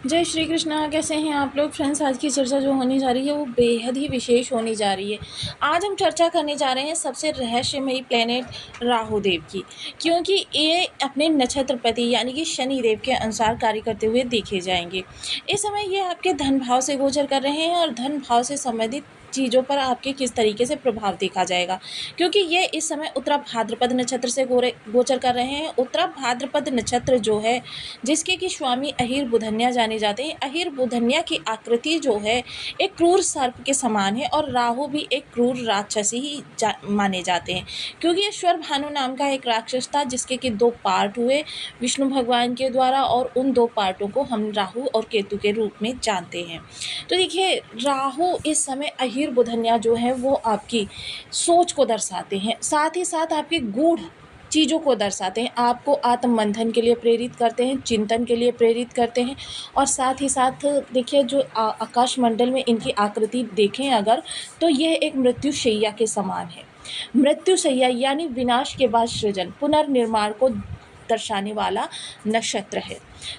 जय श्री कृष्णा। कैसे हैं आप लोग फ्रेंड्स। आज की चर्चा जो होने जा रही है वो बेहद ही विशेष होने जा रही है। आज हम चर्चा करने जा रहे हैं सबसे रहस्यमयी प्लेनेट राहु देव की, क्योंकि ये अपने नक्षत्रपति यानी कि शनि देव के अनुसार कार्य करते हुए देखे जाएंगे। इस समय ये आपके धन भाव से गोचर कर रहे हैं और धन भाव से संबंधित चीज़ों पर आपके किस तरीके से प्रभाव देखा जाएगा, क्योंकि ये इस समय उत्तरा भाद्रपद नक्षत्र से गोचर कर रहे हैं। उत्तरा भाद्रपद नक्षत्र जो है जिसके कि स्वामी अहिर बुधन्या जाने जाते हैं। अहिर बुधन्या की आकृति जो है एक क्रूर सर्प के समान है और राहु भी एक क्रूर राक्षस ही माने जाते हैं, क्योंकि ईश्वर भानु नाम का एक राक्षस था जिसके कि 2 पार्ट हुए विष्णु भगवान के द्वारा, और उन 2 पार्टों को हम राहु और केतु के रूप में जानते हैं। तो देखिए, राहु इस समय अहिर बुधन्या जो है वो आपकी सोच को दर्शाते हैं, साथ ही साथ आपके गूढ़ चीज़ों को दर्शाते हैं, आपको आत्ममंथन के लिए प्रेरित करते हैं, चिंतन के लिए प्रेरित करते हैं। और साथ ही साथ देखिए, जो आकाश मंडल में इनकी आकृति देखें अगर, तो यह एक मृत्युशैया के समान है। मृत्युशैया यानी विनाश के बाद सृजन, पुनर्निर्माण को दर्शाने वाला नक्षत्र है।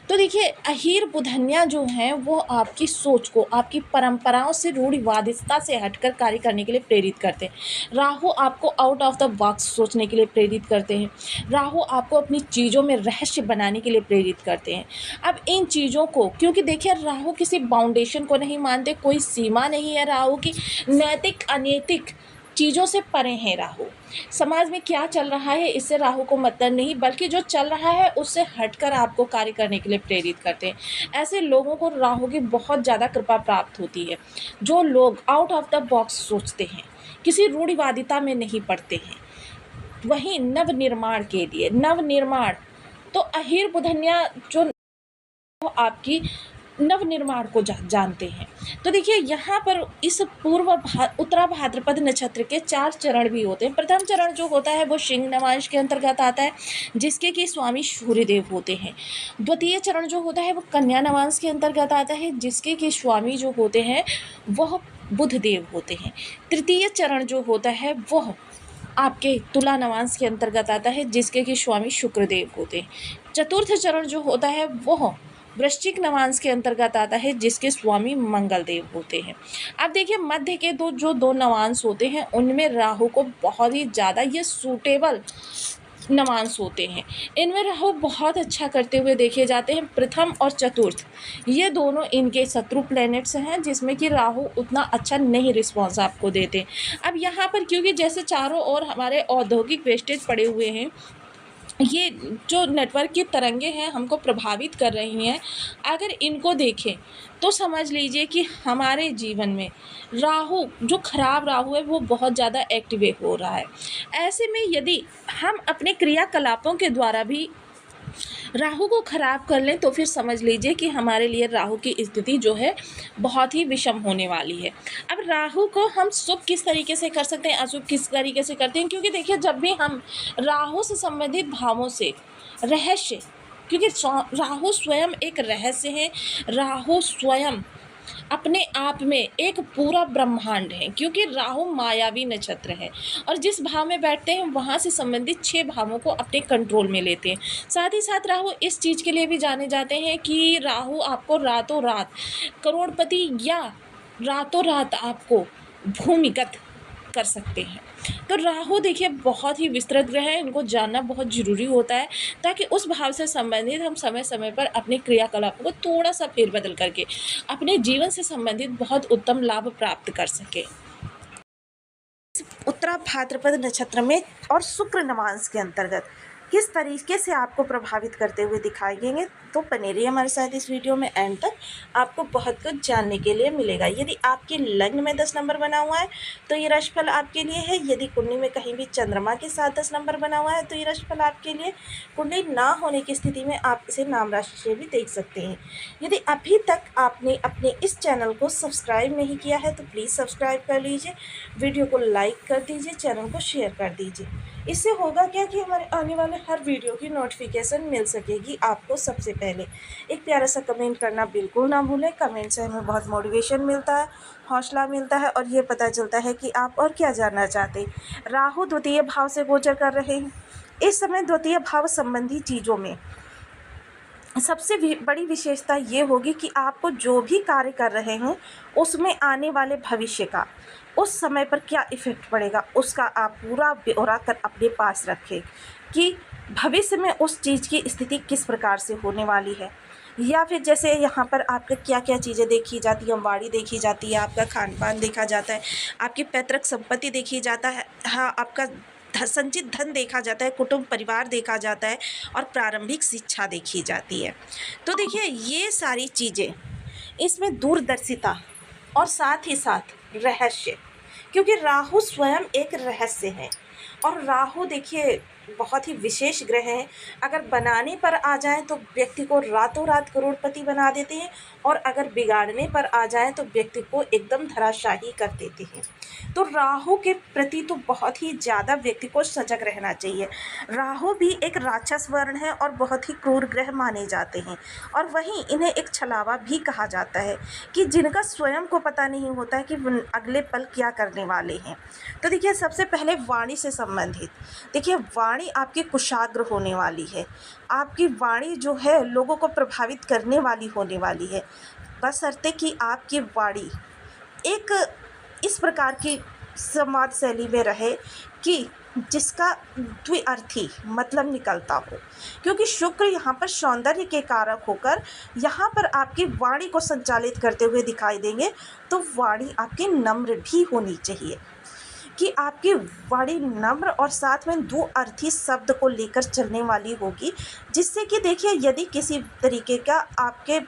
तो देखिए, अहीर बुधन्या जो हैं वो आपकी सोच को, आपकी परंपराओं से, रूढ़िवादिता से हटकर कार्य करने के लिए प्रेरित करते हैं। राहु आपको आउट ऑफ द बॉक्स सोचने के लिए प्रेरित करते हैं। राहु आपको अपनी चीज़ों में रहस्य बनाने के लिए प्रेरित करते हैं। अब इन चीज़ों को, क्योंकि देखिए राहु किसी बाउंडेशन को नहीं मानते, कोई सीमा नहीं है राहु की, नैतिक अनैतिक चीज़ों से परे हैं राहु। समाज में क्या चल रहा है इससे राहु को मतलब नहीं, बल्कि जो चल रहा है उससे हटकर आपको कार्य करने के लिए प्रेरित करते हैं। ऐसे लोगों को राहु की बहुत ज़्यादा कृपा प्राप्त होती है, जो लोग आउट ऑफ द बॉक्स सोचते हैं, किसी रूढ़िवादिता में नहीं पड़ते हैं। वहीं नवनिर्माण के लिए, नवनिर्माण तो अहीर बुधन्या जो आपकी नवनिर्माण को जानते हैं। तो देखिए, यहाँ पर इस उत्तरा भाद्रपद नक्षत्र के 4 चरण भी होते हैं। प्रथम चरण जो होता है वो सिंह नवांश के अंतर्गत आता है, जिसके कि स्वामी सूर्यदेव होते हैं। द्वितीय चरण जो होता है वो कन्या नवांश के अंतर्गत आता है, जिसके कि स्वामी जो होते हैं वह बुध देव होते हैं। तृतीय चरण जो होता है वह आपके तुला नवांश के अंतर्गत आता है, जिसके कि स्वामी शुक्रदेव होते हैं। चतुर्थ चरण जो होता है वह वृश्चिक नवांश के अंतर्गत आता है, जिसके स्वामी मंगल देव होते हैं। अब देखिए, मध्य के जो दो नवांश होते हैं उनमें राहु को बहुत ही ज़्यादा ये सूटेबल नवांश होते हैं। इनमें राहु बहुत अच्छा करते हुए देखे जाते हैं। प्रथम और चतुर्थ ये दोनों इनके शत्रु प्लैनेट्स हैं, जिसमें कि राहु उतना अच्छा नहीं रिस्पॉन्स आपको देते। अब यहाँ पर क्योंकि जैसे चारों ओर हमारे औद्योगिक वेस्टेज पड़े हुए हैं, ये जो नेटवर्क की तरंगे हैं हमको प्रभावित कर रही हैं। अगर इनको देखें तो समझ लीजिए कि हमारे जीवन में राहु, जो खराब राहु है, वो बहुत ज़्यादा एक्टिवेट हो रहा है। ऐसे में यदि हम अपने क्रियाकलापों के द्वारा भी राहु को खराब कर लें तो फिर समझ लीजिए कि हमारे लिए राहु की स्थिति जो है बहुत ही विषम होने वाली है। अब राहु को हम शुभ किस तरीके से कर सकते हैं, अशुभ किस तरीके से करते हैं, क्योंकि देखिए, जब भी हम राहु से संबंधित भावों से रहस्य, क्योंकि राहु स्वयं एक रहस्य है, राहु स्वयं अपने आप में एक पूरा ब्रह्मांड है, क्योंकि राहु मायावी नक्षत्र है और जिस भाव में बैठते हैं वहाँ से संबंधित 6 भावों को अपने कंट्रोल में लेते हैं। साथ ही साथ राहु इस चीज़ के लिए भी जाने जाते हैं कि राहु आपको रातों रात करोड़पति या रातों रात आपको भूमिगत कर सकते हैं। तो राहु देखिए बहुत ही विस्तृत ग्रह है, इनको जानना बहुत ज़रूरी होता है, ताकि उस भाव से संबंधित हम समय समय पर अपने क्रियाकलापों को थोड़ा सा फेरबदल करके अपने जीवन से संबंधित बहुत उत्तम लाभ प्राप्त कर सके। उत्तरा भाद्रपद नक्षत्र में और शुक्र नवांश के अंतर्गत किस तरीके से आपको प्रभावित करते हुए दिखाई देंगे, तो बने रहिए हमारे साथ इस वीडियो में एंड तक, आपको बहुत कुछ जानने के लिए मिलेगा। यदि आपके लग्न में 10 नंबर बना हुआ है तो ये राशिफल आपके लिए है। यदि कुंडली में कहीं भी चंद्रमा के साथ 10 नंबर बना हुआ है तो ये राशिफल आपके लिए। कुंडली ना होने की स्थिति में आप इसे नाम राशि से भी देख सकते हैं। यदि अभी तक आपने अपने इस चैनल को सब्सक्राइब नहीं किया है तो प्लीज़ सब्सक्राइब कर लीजिए, वीडियो को लाइक कर दीजिए, चैनल को शेयर कर दीजिए। इससे होगा क्या कि हमारे आने वाले हर वीडियो की नोटिफिकेशन मिल सकेगी आपको सबसे पहले। एक प्यारा सा कमेंट करना बिल्कुल ना भूलें, कमेंट से हमें बहुत मोटिवेशन मिलता है, हौसला मिलता है और ये पता चलता है कि आप और क्या जानना चाहते हैं। राहु द्वितीय भाव से गोचर कर रहे हैं। इस समय द्वितीय भाव संबंधी चीज़ों में सबसे बड़ी विशेषता ये होगी कि आपको जो भी कार्य कर रहे हैं उसमें आने वाले भविष्य का उस समय पर क्या इफ़ेक्ट पड़ेगा, उसका आप पूरा ब्यौरा कर अपने पास रखें कि भविष्य में उस चीज़ की स्थिति किस प्रकार से होने वाली है। या फिर जैसे यहाँ पर आपका क्या क्या चीज़ें देखी जाती हैं, वाड़ी देखी जाती है, आपका खान पान देखा जाता है, आपकी पैतृक संपत्ति देखी जाता है, हाँ, आपका संचित धन देखा जाता है, कुटुंब परिवार देखा जाता है और प्रारंभिक शिक्षा देखी जाती है। तो देखिए ये सारी चीज़ें, इसमें दूरदर्शिता और साथ ही साथ रहस्य, क्योंकि राहु स्वयं एक रहस्य है। और राहु देखिए बहुत ही विशेष ग्रह है। अगर बनाने पर आ जाए तो व्यक्ति को रातों रात करोड़पति बना देते हैं, और अगर बिगाड़ने पर आ जाए तो व्यक्ति को एकदम धराशाही कर देते हैं। तो राहु के प्रति तो बहुत ही ज़्यादा व्यक्ति को सजग रहना चाहिए। राहु भी एक राक्षस वर्ण है और बहुत ही क्रूर ग्रह माने जाते हैं, और वहीं इन्हें एक छलावा भी कहा जाता है कि जिनका स्वयं को पता नहीं होता है कि अगले पल क्या करने वाले हैं। तो देखिए सबसे पहले वाणी से संबंधित, देखिए वाणी आपकी कुशाग्र होने वाली है। आपकी वाणी जो है लोगों को प्रभावित करने वाली होने वाली है, बशर्ते कि आपकी वाणी एक इस प्रकार की संवाद शैली में रहे कि जिसका द्विअर्थी मतलब निकलता हो, क्योंकि शुक्र यहाँ पर सौंदर्य के कारक होकर यहाँ पर आपकी वाणी को संचालित करते हुए दिखाई देंगे। तो वाणी आपकी नम्र भी होनी चाहिए कि आपकी वाणी नम्र और साथ में द्विअर्थी शब्द को लेकर चलने वाली होगी, जिससे कि देखिए यदि किसी तरीके का आपके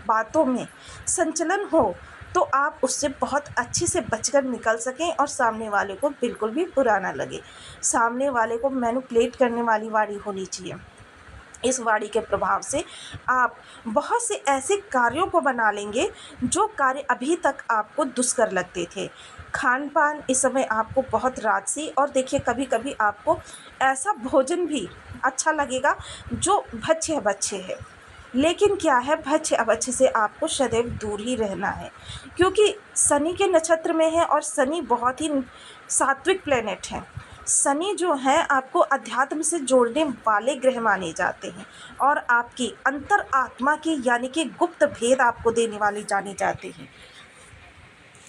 बातों में संचलन हो तो आप उससे बहुत अच्छे से बचकर निकल सकें और सामने वाले को बिल्कुल भी बुरा ना लगे। सामने वाले को मैनिपुलेट करने वाली वाणी होनी चाहिए। इस वाणी के प्रभाव से आप बहुत से ऐसे कार्यों को बना लेंगे जो कार्य अभी तक आपको दुष्कर लगते थे। खान पान इस समय आपको बहुत राजसी, और देखिए कभी कभी आपको ऐसा भोजन भी अच्छा लगेगा जो भच्छे अभच्छे है, लेकिन क्या है, भक्ष्य अभक्ष्य से आपको सदैव दूर ही रहना है, क्योंकि शनि के नक्षत्र में है और शनि बहुत ही सात्विक प्लेनेट है। शनि जो है आपको अध्यात्म से जोड़ने वाले ग्रह माने जाते हैं और आपकी अंतर आत्मा की यानी कि गुप्त भेद आपको देने वाले जाने जाते हैं।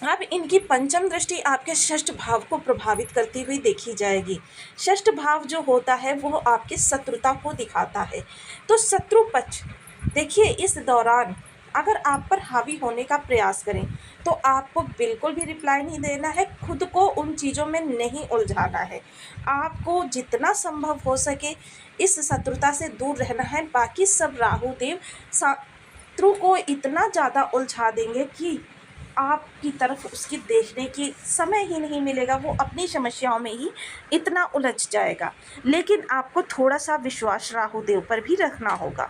अब इनकी पंचम दृष्टि आपके षष्ठ भाव को प्रभावित करती हुई देखी जाएगी। षष्ठ भाव जो होता है वो आपकी शत्रुता को दिखाता है। तो शत्रु पक्ष देखिए इस दौरान अगर आप पर हावी होने का प्रयास करें तो आपको बिल्कुल भी रिप्लाई नहीं देना है, खुद को उन चीज़ों में नहीं उलझाना है। आपको जितना संभव हो सके इस शत्रुता से दूर रहना है। बाकी सब राहु देव शत्रु को इतना ज़्यादा उलझा देंगे कि आपकी तरफ उसकी देखने की समय ही नहीं मिलेगा, वो अपनी समस्याओं में ही इतना उलझ जाएगा। लेकिन आपको थोड़ा सा विश्वास राहु देव पर भी रखना होगा।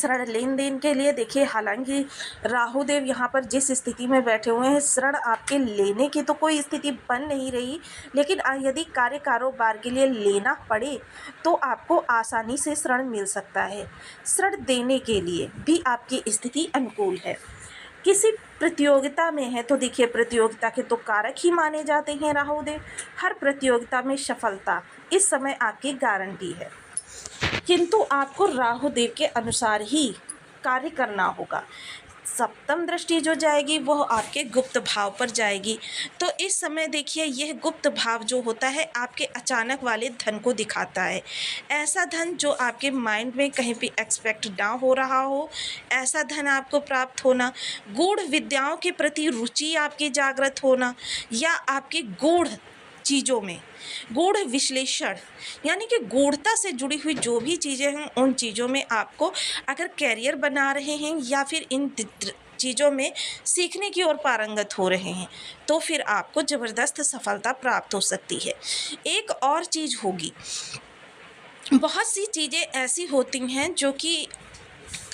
ऋण लेन देन के लिए देखिए, हालांकि राहु देव यहाँ पर जिस स्थिति में बैठे हुए हैं, ऋण आपके लेने की तो कोई स्थिति बन नहीं रही, लेकिन यदि कार्य कारोबार के लिए लेना पड़े तो आपको आसानी से ऋण मिल सकता है। ऋण देने के लिए भी आपकी स्थिति अनुकूल है। किसी प्रतियोगिता में है तो देखिए प्रतियोगिता के तो कारक ही माने जाते हैं राहु देव। हर प्रतियोगिता में सफलता इस समय आपकी गारंटी है, किंतु आपको राहु देव के अनुसार ही कार्य करना होगा। सप्तम दृष्टि जो जाएगी वो आपके गुप्त भाव पर जाएगी। तो इस समय देखिए यह गुप्त भाव जो होता है आपके अचानक वाले धन को दिखाता है। ऐसा धन जो आपके माइंड में कहीं भी एक्सपेक्ट ना हो रहा हो, ऐसा धन आपको प्राप्त होना, गूढ़ विद्याओं के प्रति रुचि आपकी जागृत होना, या आपकी गूढ़ चीज़ों में गूढ़ विश्लेषण यानी कि गूढ़ता से जुड़ी हुई जो भी चीज़ें हैं उन चीज़ों में आपको अगर कैरियर बना रहे हैं या फिर इन चीज़ों में सीखने की ओर पारंगत हो रहे हैं तो फिर आपको ज़बरदस्त सफलता प्राप्त हो सकती है। एक और चीज़ होगी, बहुत सी चीज़ें ऐसी होती हैं जो कि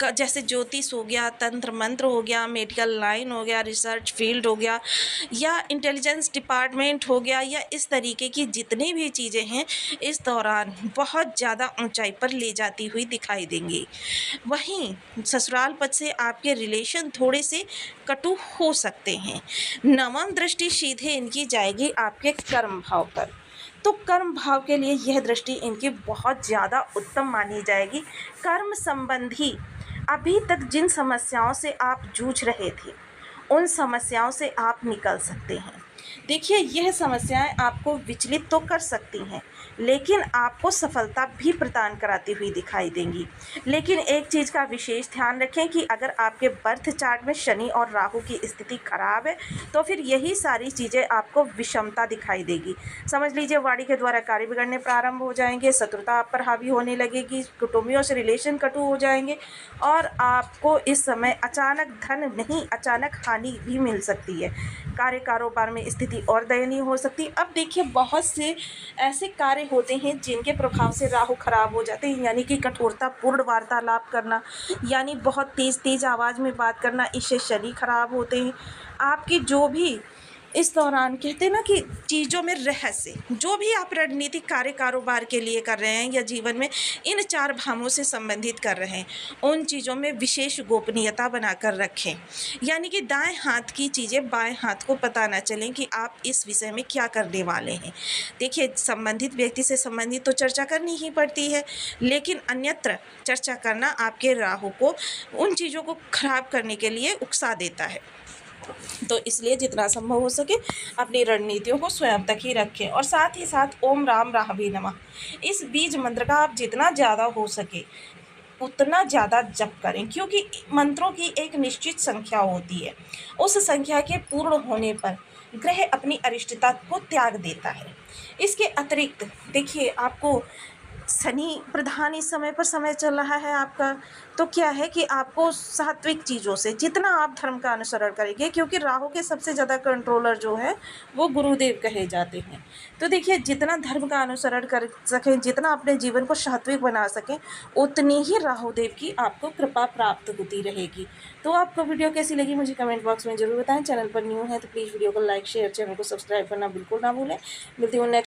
जैसे ज्योतिष हो गया, तंत्र मंत्र हो गया, मेडिकल लाइन हो गया, रिसर्च फील्ड हो गया, या इंटेलिजेंस डिपार्टमेंट हो गया, या इस तरीके की जितनी भी चीज़ें हैं इस दौरान बहुत ज़्यादा ऊंचाई पर ले जाती हुई दिखाई देंगी। वहीं ससुराल पक्ष से आपके रिलेशन थोड़े से कटु हो सकते हैं। नवम दृष्टि सीधे इनकी जाएगी आपके कर्म भाव पर। तो कर्म भाव के लिए यह दृष्टि इनकी बहुत ज़्यादा उत्तम मानी जाएगी। कर्म संबंधी अभी तक जिन समस्याओं से आप जूझ रहे थे, उन समस्याओं से आप निकल सकते हैं। देखिए, यह समस्याएं आपको विचलित तो कर सकती हैं, लेकिन आपको सफलता भी प्रदान कराती हुई दिखाई देंगी। लेकिन एक चीज़ का विशेष ध्यान रखें कि अगर आपके बर्थ चार्ट में शनि और राहु की स्थिति खराब है, तो फिर यही सारी चीज़ें आपको विषमता दिखाई देगी। समझ लीजिए, वाणी के द्वारा कार्य बिगड़ने प्रारंभ हो जाएंगे, शत्रुता आप पर हावी होने लगेगी, कुटुंबियों से रिलेशन कटु हो जाएंगे और आपको इस समय अचानक धन नहीं, अचानक हानि भी मिल सकती है। कार्य कारोबार में स्थिति और दयनीय हो सकती है। अब देखिए, बहुत से ऐसे कार्य होते हैं जिनके प्रभाव से राहु खराब हो जाते हैं, यानी कि कठोरतापूर्ण वार्तालाप करना, यानी बहुत तेज़ तेज़ आवाज़ में बात करना, इससे शनि खराब होते हैं। आपकी जो भी इस दौरान कहते हैं ना कि चीज़ों में रहस्य, जो भी आप रणनीतिक कार्य कारोबार के लिए कर रहे हैं या जीवन में इन 4 भावों से संबंधित कर रहे हैं, उन चीज़ों में विशेष गोपनीयता बनाकर रखें। यानी कि दाएं हाथ की चीज़ें बाएं हाथ को पता ना चलें कि आप इस विषय में क्या करने वाले हैं। देखिए, संबंधित व्यक्ति से संबंधित तो चर्चा करनी ही पड़ती है, लेकिन अन्यत्र चर्चा करना आपके राहु को उन चीज़ों को खराब करने के लिए उकसा देता है। तो इसलिए जितना संभव हो सके अपनी रणनीतियों को स्वयं तक ही रखें। और साथ ही साथ ओम राम राहवे नमः, इस बीज मंत्र का आप जितना ज़्यादा हो सके उतना ज़्यादा जप करें, क्योंकि मंत्रों की एक निश्चित संख्या होती है। उस संख्या के पूर्ण होने पर ग्रह अपनी अरिष्टता को त्याग देता है। इसके अतिरिक्त देखिए, आपको शनि प्रधान इस समय पर समय चल रहा है आपका, तो क्या है कि आपको सात्विक चीज़ों से जितना आप धर्म का अनुसरण करेंगे, क्योंकि राहु के सबसे ज़्यादा कंट्रोलर जो है वो गुरुदेव कहे जाते हैं। तो देखिए, जितना धर्म का अनुसरण कर सकें, जितना अपने जीवन को सात्विक बना सकें, उतनी ही राहुदेव की आपको कृपा प्राप्त होती रहेगी। तो आपको वीडियो कैसी लगी मुझे कमेंट बॉक्स में ज़रूर बताएं। चैनल पर न्यू है तो प्लीज़ वीडियो को लाइक शेयर, चैनल को सब्सक्राइब करना बिल्कुल ना भूलें। मिलती हूँ नेक्स्ट